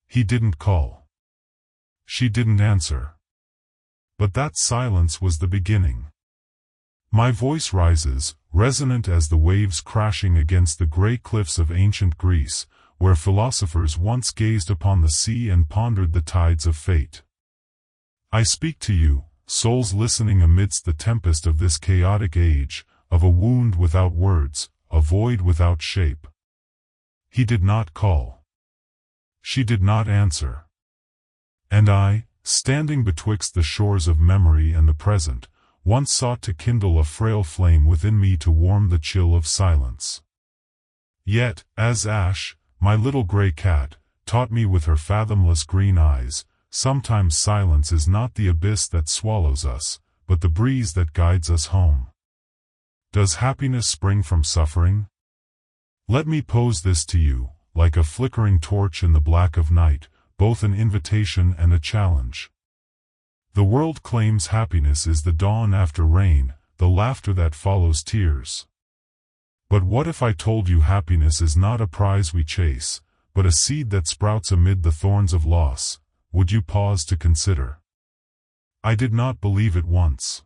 He didn't call. She didn't answer. But that silence was the beginning. My voice rises, resonant as the waves crashing against the grey cliffs of ancient Greece, where philosophers once gazed upon the sea and pondered the tides of fate. I speak to you, souls listening amidst the tempest of this chaotic age, of a wound without words, a void without shape. He did not call. She did not answer. And I, standing betwixt the shores of memory and the present, once sought to kindle a frail flame within me to warm the chill of silence. Yet, as Ash, my little grey cat, taught me with her fathomless green eyes, sometimes silence is not the abyss that swallows us, but the breeze that guides us home. Does happiness spring from suffering? Let me pose this to you, like a flickering torch in the black of night, both an invitation and a challenge. The world claims happiness is the dawn after rain, the laughter that follows tears. But what if I told you happiness is not a prize we chase, but a seed that sprouts amid the thorns of loss? Would you pause to consider? I did not believe it once.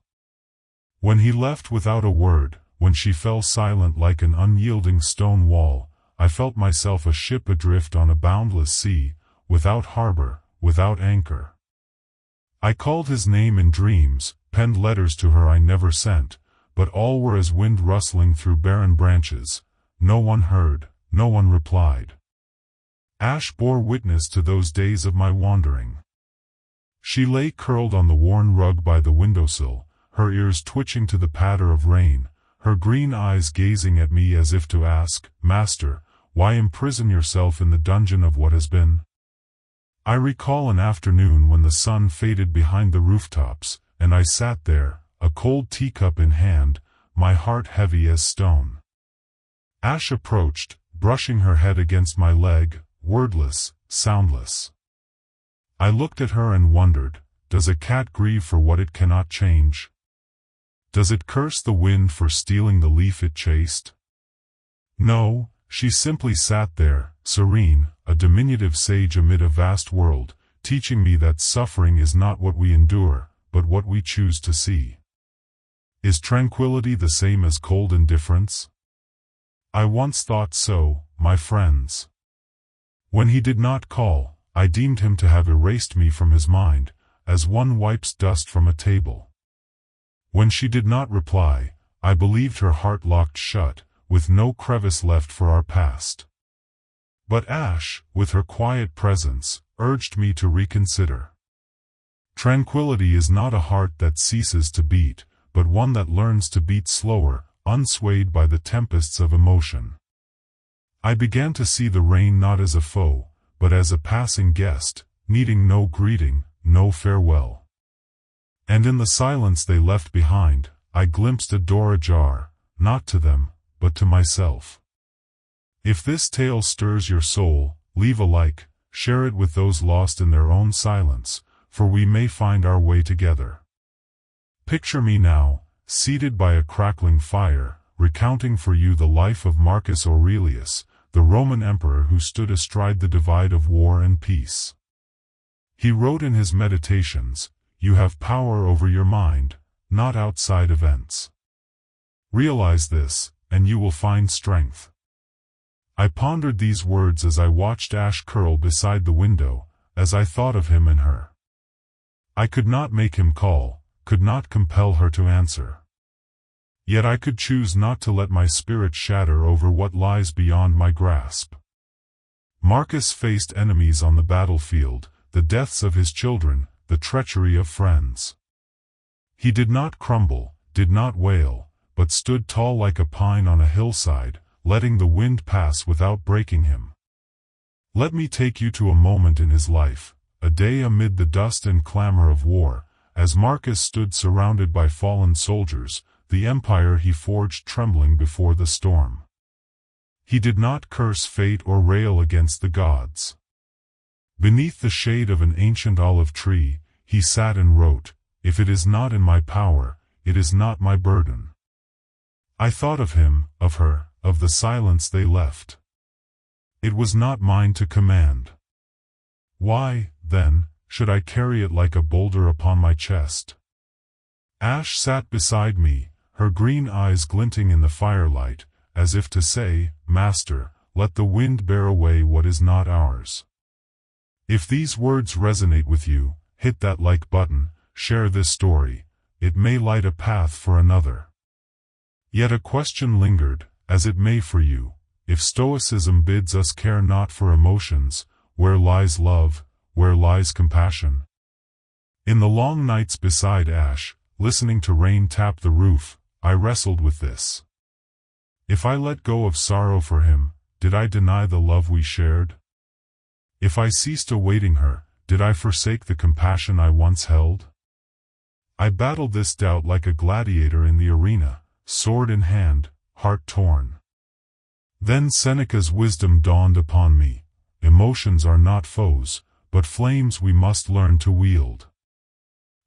When he left without a word, when she fell silent like an unyielding stone wall, I felt myself a ship adrift on a boundless sea, without harbor, without anchor. I called his name in dreams, penned letters to her I never sent, but all were as wind rustling through barren branches. No one heard, no one replied. Ash bore witness to those days of my wandering. She lay curled on the worn rug by the windowsill, her ears twitching to the patter of rain, her green eyes gazing at me as if to ask, "Master, why imprison yourself in the dungeon of what has been?" I recall an afternoon when the sun faded behind the rooftops, and I sat there, a cold teacup in hand, my heart heavy as stone. Ash approached, brushing her head against my leg, wordless, soundless. I looked at her and wondered, does a cat grieve for what it cannot change? Does it curse the wind for stealing the leaf it chased? No, she simply sat there, serene, a diminutive sage amid a vast world, teaching me that suffering is not what we endure, but what we choose to see. Is tranquility the same as cold indifference? I once thought so, my friends. When he did not call, I deemed him to have erased me from his mind, as one wipes dust from a table. When she did not reply, I believed her heart locked shut, with no crevice left for our past. But Ash, with her quiet presence, urged me to reconsider. Tranquility is not a heart that ceases to beat, but one that learns to beat slower, unswayed by the tempests of emotion. I began to see the rain not as a foe, but as a passing guest, needing no greeting, no farewell. And in the silence they left behind, I glimpsed a door ajar, not to them, but to myself. If this tale stirs your soul, leave a like, share it with those lost in their own silence, for we may find our way together. Picture me now, seated by a crackling fire, recounting for you the life of Marcus Aurelius, the Roman emperor who stood astride the divide of war and peace. He wrote in his Meditations, "You have power over your mind, not outside events. Realize this, and you will find strength." I pondered these words as I watched Ash curl beside the window, as I thought of him and her. I could not make him call, could not compel her to answer. Yet I could choose not to let my spirit shatter over what lies beyond my grasp. Marcus faced enemies on the battlefield, the deaths of his children, the treachery of friends. He did not crumble, did not wail, but stood tall like a pine on a hillside, letting the wind pass without breaking him. Let me take you to a moment in his life, a day amid the dust and clamor of war, as Marcus stood surrounded by fallen soldiers, the empire he forged trembling before the storm. He did not curse fate or rail against the gods. Beneath the shade of an ancient olive tree, he sat and wrote, "If it is not in my power, it is not my burden." I thought of him, of her, of the silence they left. It was not mine to command. Why, then, should I carry it like a boulder upon my chest? Ash sat beside me, her green eyes glinting in the firelight, as if to say, Master, let the wind bear away what is not ours. If these words resonate with you, hit that like button, share this story, it may light a path for another. Yet a question lingered, as it may for you, if Stoicism bids us care not for emotions, where lies love, where lies compassion? In the long nights beside Ash, listening to rain tap the roof, I wrestled with this. If I let go of sorrow for him, did I deny the love we shared? If I ceased awaiting her, did I forsake the compassion I once held? I battled this doubt like a gladiator in the arena, sword in hand, heart torn. Then Seneca's wisdom dawned upon me. Emotions are not foes, but flames we must learn to wield.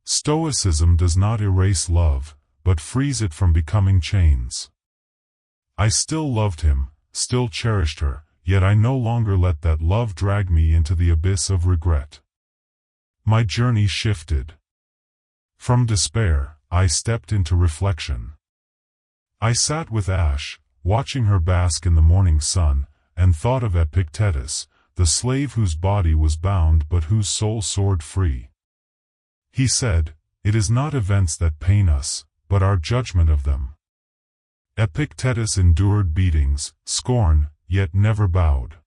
Stoicism does not erase love, but frees it from becoming chains. I still loved him, still cherished her, yet I no longer let that love drag me into the abyss of regret. My journey shifted. From despair, I stepped into reflection. I sat with Ash, watching her bask in the morning sun, and thought of Epictetus, the slave whose body was bound but whose soul soared free. He said, "It is not events that pain us, but our judgment of them." Epictetus endured beatings, scorn, yet never bowed.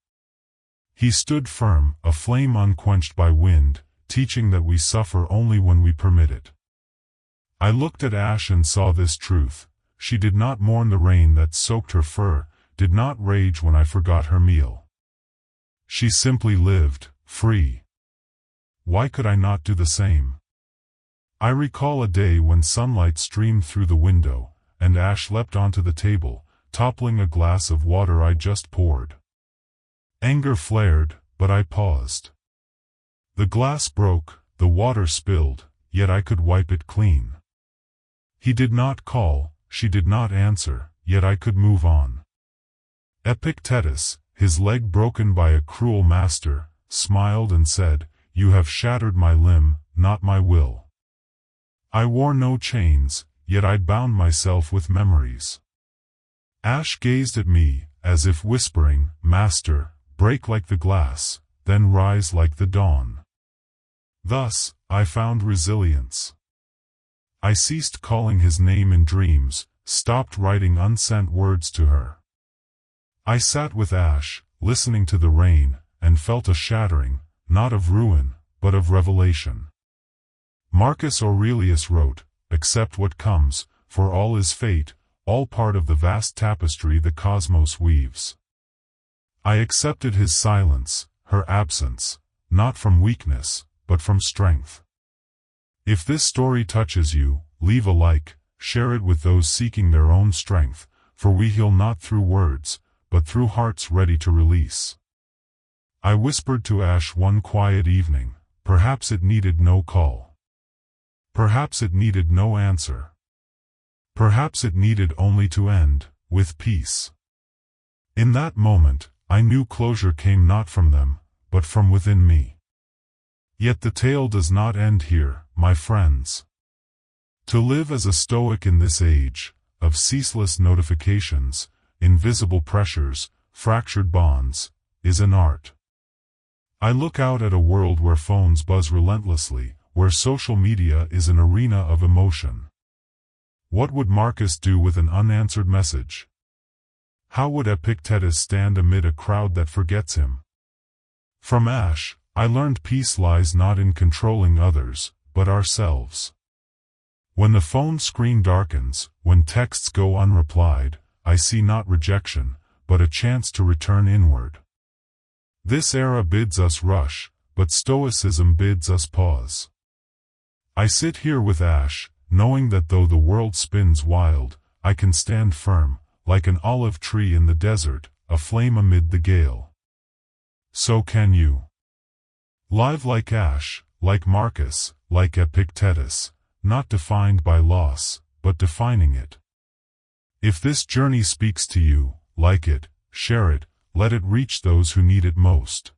He stood firm, a flame unquenched by wind, teaching that we suffer only when we permit it. I looked at Ash and saw this truth. She did not mourn the rain that soaked her fur, did not rage when I forgot her meal. She simply lived, free. Why could I not do the same? I recall a day when sunlight streamed through the window, and Ash leapt onto the table, toppling a glass of water I just poured. Anger flared, but I paused. The glass broke, the water spilled, yet I could wipe it clean. He did not call, she did not answer, yet I could move on. Epictetus, his leg broken by a cruel master, smiled and said, "You have shattered my limb, not my will." I wore no chains, yet I'd bound myself with memories. Ash gazed at me, as if whispering, "Master, break like the glass, then rise like the dawn." Thus, I found resilience. I ceased calling his name in dreams, stopped writing unsent words to her. I sat with Ash, listening to the rain, and felt a shattering, not of ruin, but of revelation. Marcus Aurelius wrote, "Accept what comes, for all is fate, all part of the vast tapestry the cosmos weaves." I accepted his silence, her absence, not from weakness, but from strength. If this story touches you, leave a like, share it with those seeking their own strength, for we heal not through words, but through hearts ready to release. I whispered to Ash one quiet evening, perhaps it needed no call. Perhaps it needed no answer. Perhaps it needed only to end, with peace. In that moment, I knew closure came not from them, but from within me. Yet the tale does not end here, my friends. To live as a Stoic in this age, of ceaseless notifications, invisible pressures, fractured bonds, is an art. I look out at a world where phones buzz relentlessly, where social media is an arena of emotion. What would Marcus do with an unanswered message? How would Epictetus stand amid a crowd that forgets him? From Ash, I learned peace lies not in controlling others, but ourselves. When the phone screen darkens, when texts go unreplied, I see not rejection, but a chance to return inward. This era bids us rush, but Stoicism bids us pause. I sit here with Ash, knowing that though the world spins wild, I can stand firm, like an olive tree in the desert, aflame amid the gale. So can you. Live like Ash, like Marcus, like Epictetus, not defined by loss, but defining it. If this journey speaks to you, like it, share it, let it reach those who need it most.